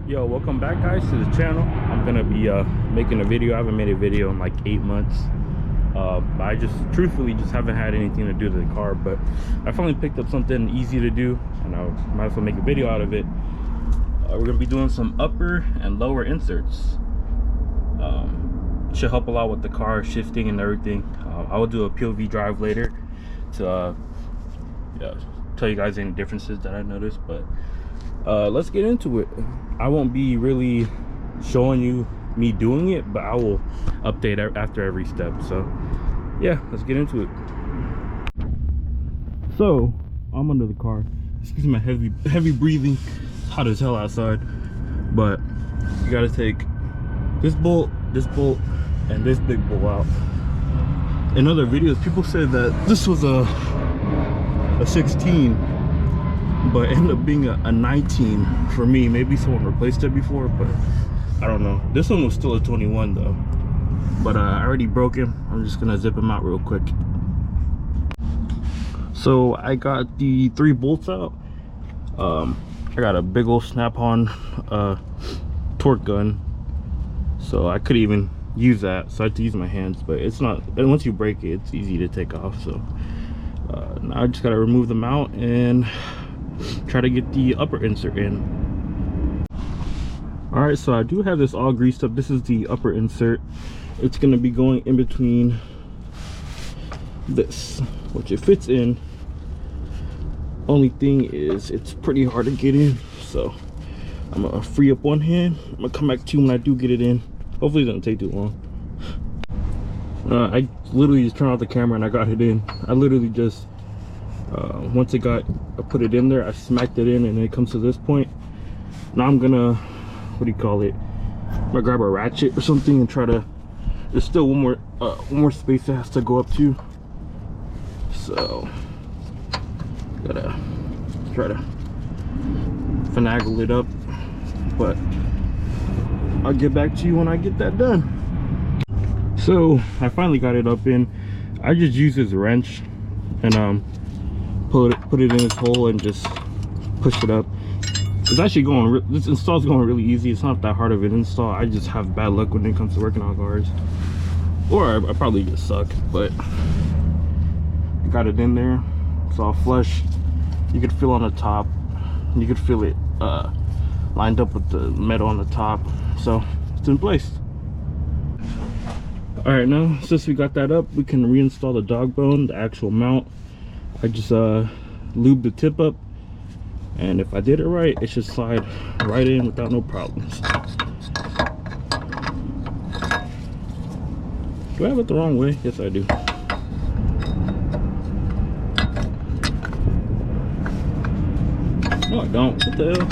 Yo, welcome back guys to the channel. I'm gonna be making a video. I haven't made a video in like 8 months. I just truthfully just haven't had anything to do to the car, but I finally picked up something easy to do and I might as well make a video out of it. We're gonna be doing some upper and lower inserts. Should help a lot with the car shifting and everything. I will do a POV drive later to tell you guys any differences that I noticed, but let's get into it. I won't be really showing you me doing it, but I will update after every step. So yeah, let's get into it. So I'm under the car. Excuse my heavy breathing. It's hot as hell outside, but you gotta take this bolt, and this big bolt out. In other videos, people said that this was a 16, but ended up being a 19 for me. Maybe someone replaced it before, but I don't know. This one was still a 21 though, but I already broke him. I'm just gonna zip him out real quick. So I got the 3 bolts out. I got a big old snap-on torque gun, so I could even use that, so I had to use my hands, but it's not, and once you break it, it's easy to take off. So now I just gotta remove them out and try to get the upper insert in. All right, so I do have this all greased up. This is the upper insert. It's going to be going in between this, which it fits in. Only thing is it's pretty hard to get in, so I'm gonna free up one hand. I'm gonna come back to you when I do get it in. Hopefully it doesn't take too long. I literally just turned off the camera and I got it in. I literally just once I put it in there, I smacked it in, and it comes to this point. Now I'm gonna, what do you call it, I'm gonna grab a ratchet or something and try to, there's still one more space that has to go up to, so gotta try to finagle it up, but I'll get back to you when I get that done. So I finally got it up in. I just used this wrench and put it in this hole and just push it up. It's actually going, this install's going really easy. It's not that hard of an install. I just have bad luck when it comes to working on cars, or I probably just suck, but I got it in there. It's all flush. You could feel on the top, you could feel it lined up with the metal on the top, so it's in place. All right, now since we got that up, we can reinstall the dog bone, the actual mount. I just lubed the tip up, and if I did it right, it should slide right in without no problems. Do I have it the wrong way? Yes, I do. No, I don't. What the hell?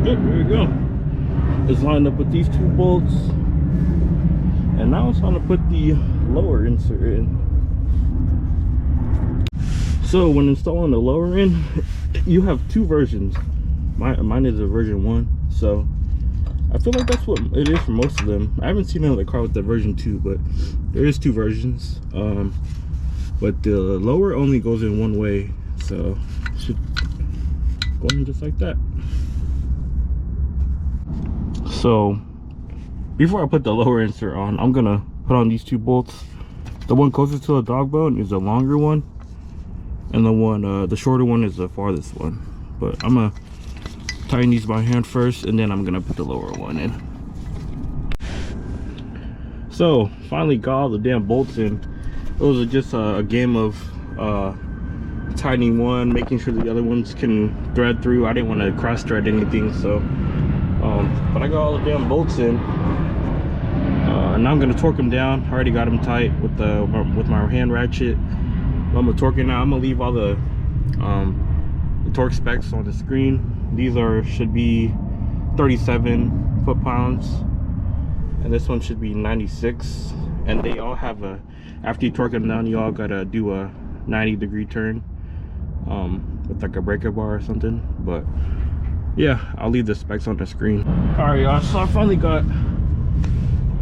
Good, there we go. It's lined up with these 2 bolts, and now it's time to put the lower insert in. So when installing the lower end, you have 2 versions. Mine is a version 1, so I feel like that's what it is for most of them. I haven't seen another car with the version 2, but there is 2 versions. But the lower only goes in one way, so it should go in just like that. So before I put the lower insert on, I'm gonna put on these 2 bolts. The one closest to the dog bone is the longer one, and the one the shorter one is the farthest one. But I'm gonna tighten these by hand first, and then I'm gonna put the lower one in. So finally got all the damn bolts in. It was just a game of tightening one, making sure the other ones can thread through. I didn't want to cross thread anything, so but I got all the damn bolts in. And now I'm gonna torque them down. I already got them tight with my hand ratchet. I'm gonna torque it now. I'm gonna leave all the torque specs on the screen. These should be 37 foot-pounds, and this one should be 96. And they all have after you torque them down, you all gotta do a 90-degree turn with like a breaker bar or something. But yeah, I'll leave the specs on the screen. All right, y'all, so I finally got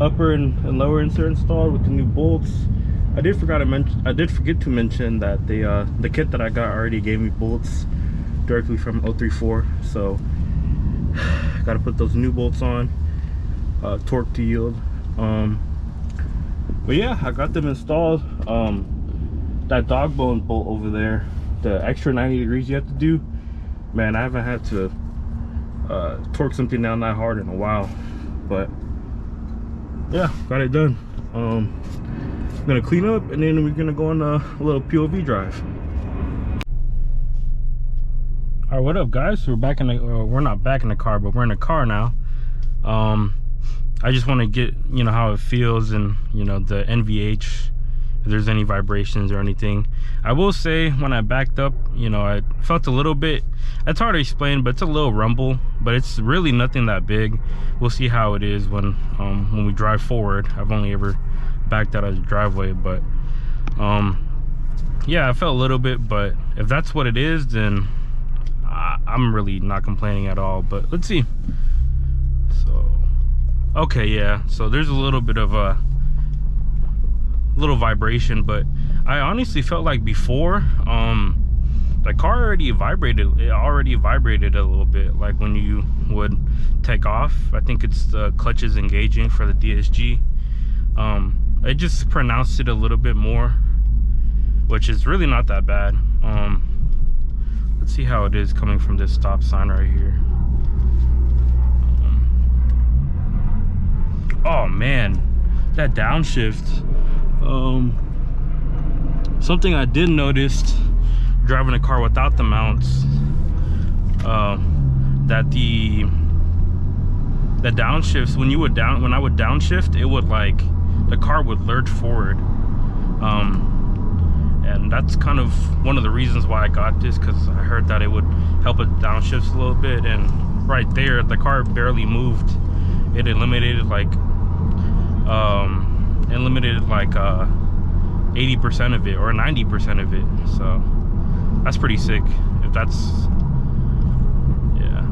upper and lower insert installed with the new bolts. I did forget to mention that the kit that I got already gave me bolts directly from 034. So got to put those new bolts on, torque to yield. But yeah, I got them installed. That dog bone bolt over there, the extra 90 degrees you have to do, man, I haven't had to torque something down that hard in a while. But yeah, got it done. I'm gonna clean up and then we're gonna go on a little POV drive. All right, what up guys? So we're back in the, we're not back in the car, but we're in the car now. I just want to get, you know, how it feels, and you know, the NVH, if there's any vibrations or anything. I will say when I backed up, you know, I felt a little bit, it's hard to explain, but it's a little rumble, but it's really nothing that big. We'll see how it is when we drive forward. I've only ever backed out of the driveway, but yeah, I felt a little bit, but if that's what it is, then I'm really not complaining at all. But let's see. So okay, yeah, so there's a little bit of a little vibration, but I honestly felt like before the car already vibrated. It already vibrated a little bit, like when you would take off. I think it's the clutches engaging for the DSG. It just pronounced it a little bit more, which is really not that bad. Let's see how it is coming from this stop sign right here. Oh man, that downshift. Something I did notice driving a car without the mounts, that the downshifts, when I would downshift, it would, like, the car would lurch forward. And that's kind of one of the reasons why I got this, because I heard that it would help with downshifts a little bit. And right there, the car barely moved. It eliminated like 80% of it, or 90% of it. So that's pretty sick. If that's, yeah.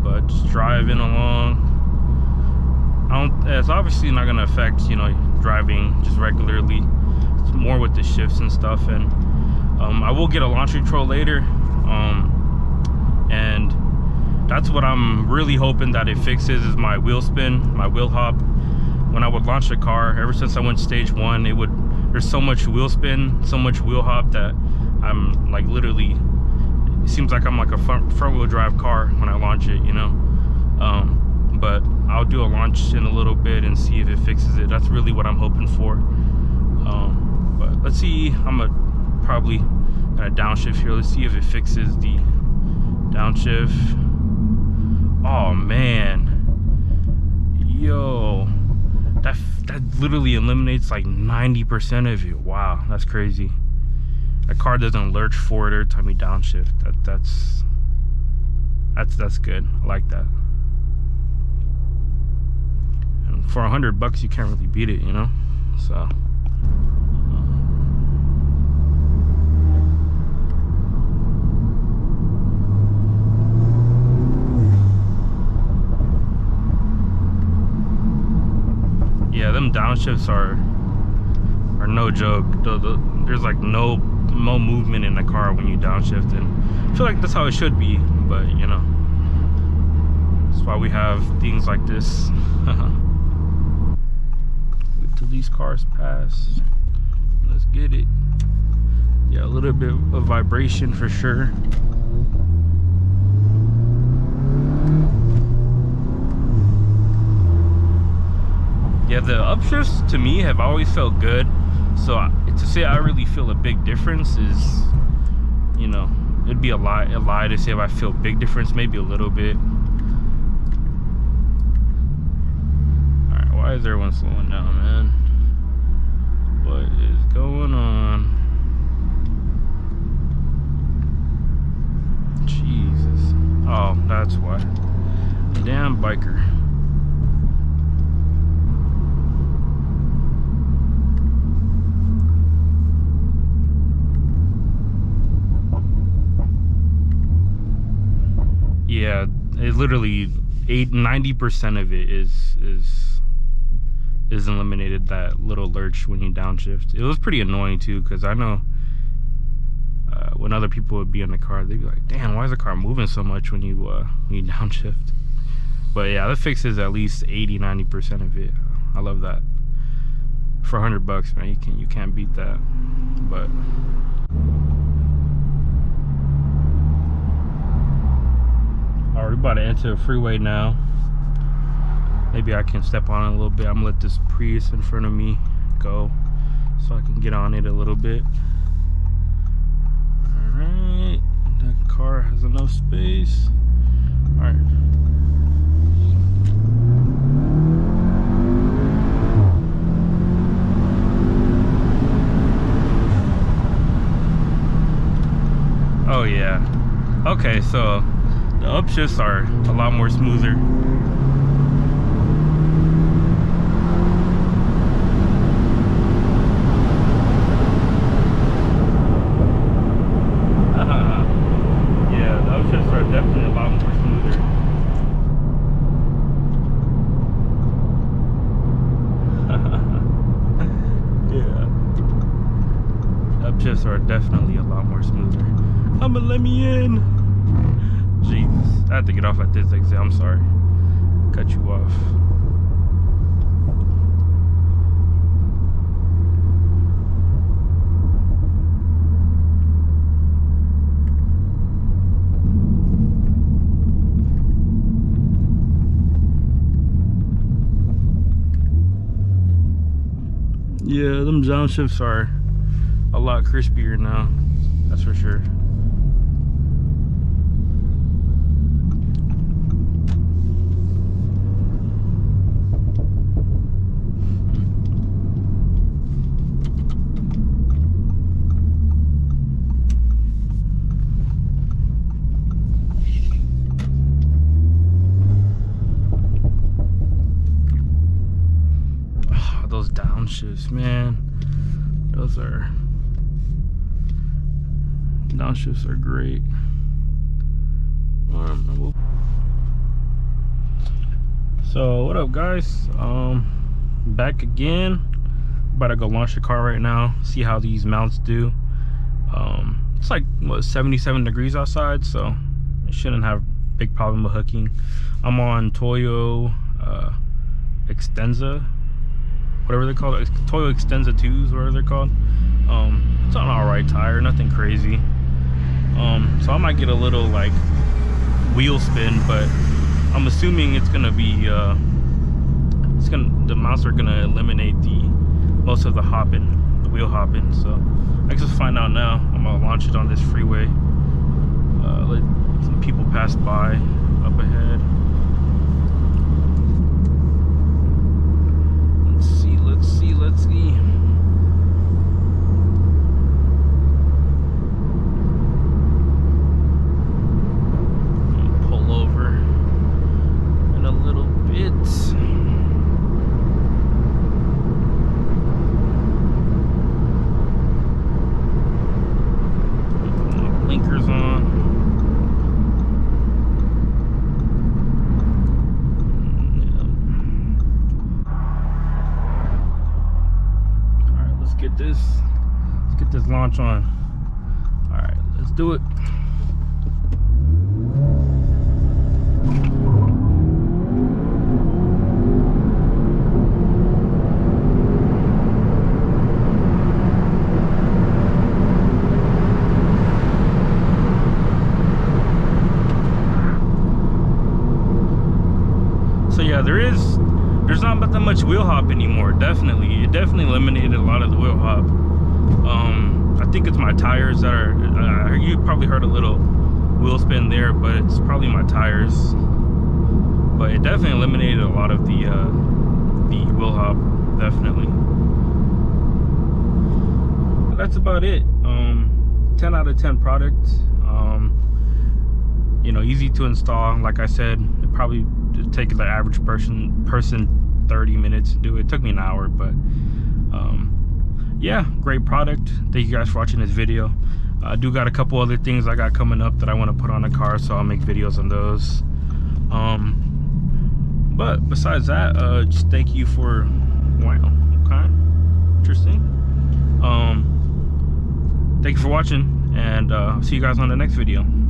But just driving along, it's obviously not going to affect, you know, driving just regularly. It's more with the shifts and stuff. And I will get a launch control later, and that's what I'm really hoping that it fixes, is my wheel spin, my wheel hop. When I would launch the car, ever since I went stage 1, there's so much wheel spin, so much wheel hop, that I'm like, literally, it seems like I'm like a front wheel drive car when I launch it, you know. But I'll do a launch in a little bit and see if it fixes it. That's really what I'm hoping for. But let's see. I'm probably gonna downshift here. Let's see if it fixes the downshift. Oh man, yo, that literally eliminates like 90% of it. Wow, that's crazy. That car doesn't lurch forward every time you downshift. That's good. I like that. And for $100 you can't really beat it, you know. So yeah, them downshifts are no joke. There's like no movement in the car when you downshift, and I feel like that's how it should be, but you know, that's why we have things like this. Wait till these cars pass. Let's get it. Yeah, a little bit of vibration for sure. Yeah, the upshifts to me have always felt good. So to say I really feel a big difference is, you know, it'd be a lie to say if I feel a big difference. Maybe a little bit. All right, why is everyone slowing down, man? What is going on? Jesus. Oh, that's why. Damn biker. Yeah, it literally 90% of it is eliminated, that little lurch when you downshift. It was pretty annoying too, because I know other people would be in the car, they'd be like, damn, why is the car moving so much when you downshift? But yeah, that fixes at least 80-90% of it. I love that. For $100, man, you can't beat that. But alright, we're about to enter a freeway now. Maybe I can step on it a little bit. I'm gonna let this Prius in front of me go so I can get on it a little bit. Alright, that car has enough space. Alright. Oh yeah. Okay, so the upshifts are a lot more smoother. Yeah, the upshifts are definitely a lot more smoother. Yeah. The upshifts are definitely a lot more smoother. I'ma let me in. Jesus, I had to get off at this exit. I'm sorry. Cut you off. Yeah, them downshifts are a lot crispier now. That's for sure. Those downshifts, man, downshifts are great. So what up, guys? Back again. About to go launch the car right now, see how these mounts do. It's like what, 77 degrees outside, so it shouldn't have big problem with hooking. I'm on Toyo Extenza, whatever they're called, Toyo Extenza 2s, whatever they're called. It's on alright tire, nothing crazy. So I might get a little like wheel spin, but I'm assuming it's gonna be the mounts are gonna eliminate most of the hopping, the wheel hopping. So I guess let's find out now. I'm gonna launch it on this freeway. Let some people pass by up ahead. Let's see. Pull over in a little bit. Put my blinkers on. Let's get this launch on. All right, let's do it. So yeah, there's not that much wheel hop anymore. It definitely eliminated a lot of the wheel hop. I think it's my tires that are, you probably heard a little wheel spin there, but it's probably my tires. But it definitely eliminated a lot of the wheel hop, definitely. But that's about it. 10 out of 10 product. You know, easy to install. Like I said, it probably take the average person 30 minutes to do it. It took me an hour, but yeah, great product. Thank you guys for watching this video. I do got a couple other things I got coming up that I want to put on the car, so I'll make videos on those. But besides that, just thank you for, wow, okay, interesting. Thank you for watching, and see you guys on the next video.